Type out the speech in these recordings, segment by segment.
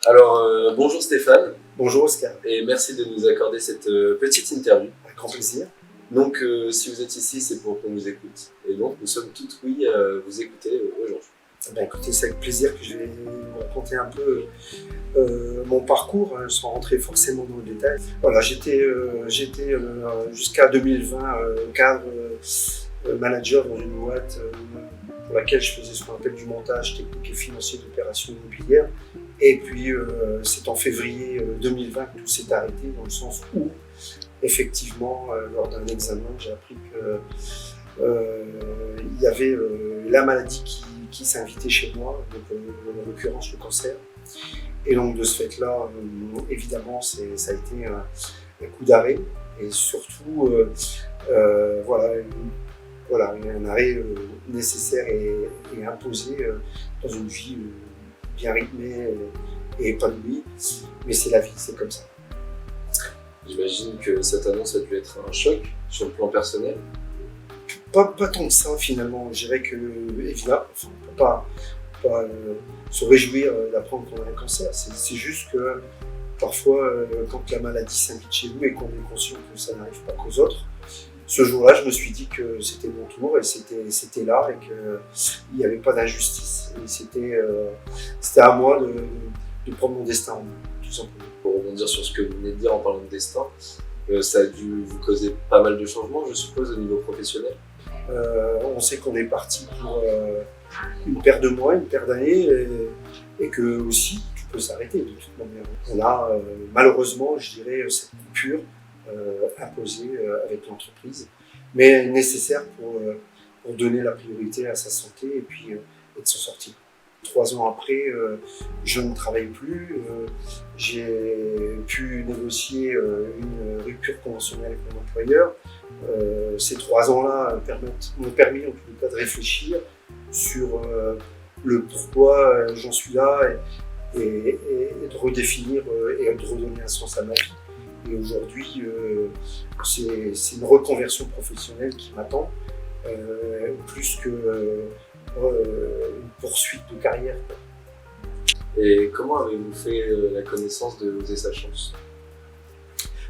Alors, bonjour Stéphane, Bonjour Oscar, et merci de nous accorder cette petite interview. avec grand plaisir. Donc, si vous êtes ici, c'est pour qu'on vous écoute. Et donc, nous sommes toutes oui à vous écouter aujourd'hui. Écoutez, c'est avec plaisir que je vais vous raconter un peu mon parcours, sans rentrer forcément dans le détail. Voilà, j'étais jusqu'à 2020 cadre manager dans une boîte pour laquelle je faisais ce qu'on appelle du montage technique et financier d'opérations immobilières. Et puis, c'est en février 2020 que tout s'est arrêté, dans le sens où, effectivement, lors d'un examen, j'ai appris que il y avait la maladie qui s'invitait chez moi, donc en l'occurrence le cancer. Et donc de ce fait-là, évidemment, ça a été un coup d'arrêt, et surtout, voilà, un arrêt nécessaire et imposé dans une vie bien rythmée et épanouie. Mais c'est la vie, c'est comme ça. J'imagine que cette annonce a dû être un choc sur le plan personnel. Pas tant que ça finalement, je dirais que évidemment, on ne peut pas se réjouir d'apprendre qu'on a un cancer. C'est juste que parfois, quand la maladie s'invite chez nous et qu'on est conscient que ça n'arrive pas qu'aux autres, ce jour-là, je me suis dit que c'était mon tour et c'était là et qu'il n'y avait pas d'injustice. Et c'était à moi de prendre mon destin en main, tout simplement. Pour rebondir sur ce que vous venez de dire en parlant de destin, ça a dû vous causer pas mal de changements, je suppose, au niveau professionnel. On sait qu'on est parti pour une paire de mois, une paire d'années, et que aussi tout peut s'arrêter de toute manière. On a malheureusement, je dirais, cette coupure imposée avec l'entreprise, mais nécessaire pour donner la priorité à sa santé et puis et de s'en sortir. 3 ans après, je ne travaille plus. J'ai pu négocier une rupture conventionnelle avec mon employeur. Ces 3 ans-là m'ont permis en tout cas de réfléchir sur le pourquoi j'en suis là et de redéfinir et de redonner un sens à ma vie. Et aujourd'hui, c'est une reconversion professionnelle qui m'attend, plus que une poursuite de carrière. Et comment avez-vous fait la connaissance de Oser sa chance?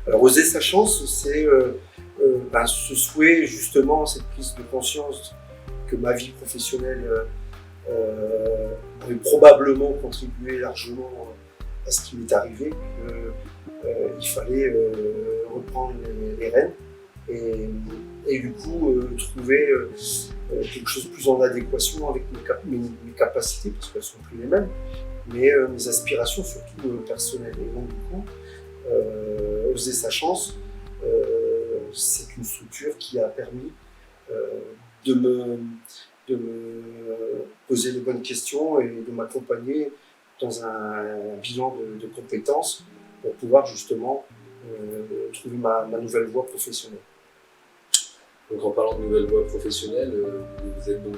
Alors, Oser sa chance, c'est ce souhait, justement, cette prise de conscience que ma vie professionnelle avait probablement contribué largement à ce qui m'est arrivé, qu'il fallait reprendre les rênes et du coup trouver quelque chose de plus en adéquation avec mes capacités, parce qu'elles ne sont plus les mêmes, mais mes aspirations surtout personnelles. Et donc du coup, Oser sa chance, c'est une structure qui a permis de me poser les bonnes questions et de m'accompagner dans un bilan de compétences pour pouvoir justement trouver ma nouvelle voie professionnelle. Donc en parlant de nouvelle voie professionnelle, vous êtes donc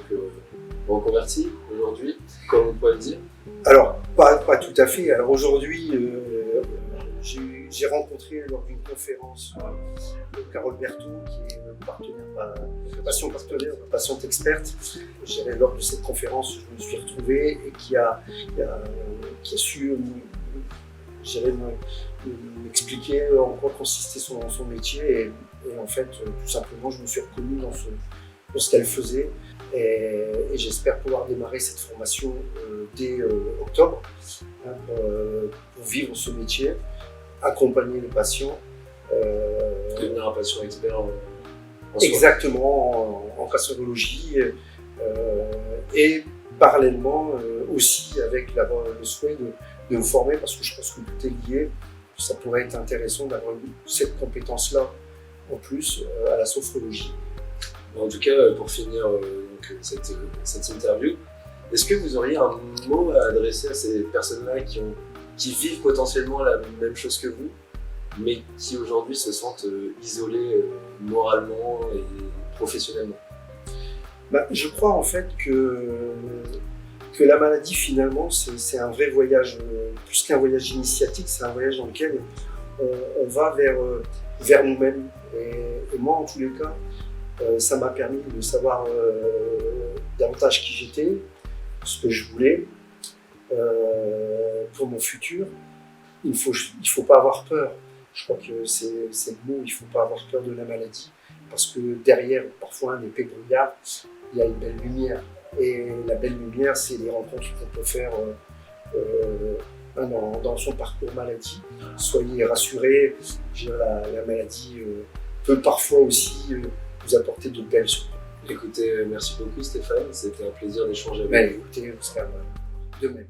reconverti aujourd'hui, comme on peut le dire? Alors, pas tout à fait. Alors aujourd'hui, j'ai rencontré lors d'une conférence Carole Berthaud, qui est patiente experte. Lors de cette conférence, je me suis retrouvé et qui a su m'expliquer en quoi consistait son métier. Et en fait, tout simplement, je me suis reconnu dans ce qu'elle faisait. Et j'espère pouvoir démarrer cette formation dès octobre pour vivre ce métier, accompagner les patients. Devenir un patient expert en exactement, en cancérologie. Et parallèlement aussi avec le souhait de me former, parce que je pense que tout est lié. Ça pourrait être intéressant d'avoir cette compétence-là en plus à la sophrologie. En tout cas, pour finir donc, cette interview, est-ce que vous auriez un mot à adresser à ces personnes-là qui vivent potentiellement la même chose que vous, mais qui aujourd'hui se sentent isolées moralement et professionnellement? Je crois en fait que la maladie finalement c'est un vrai voyage, plus qu'un voyage initiatique, c'est un voyage dans lequel on va vers nous-mêmes. Et moi en tous les cas, ça m'a permis de savoir davantage qui j'étais, ce que je voulais, pour mon futur, il faut pas avoir peur. Je crois que c'est le mot, il faut pas avoir peur de la maladie, parce que derrière, parfois, un épais brouillard, il y a une belle lumière. Et la belle lumière, c'est les rencontres qu'on peut faire dans son parcours maladie. Soyez rassurés, je veux dire, la maladie peut parfois aussi vous apporter de belles surprises. Écoutez, merci beaucoup Stéphane, c'était un plaisir d'échanger avec vous. Écoutez, Oscar, de même.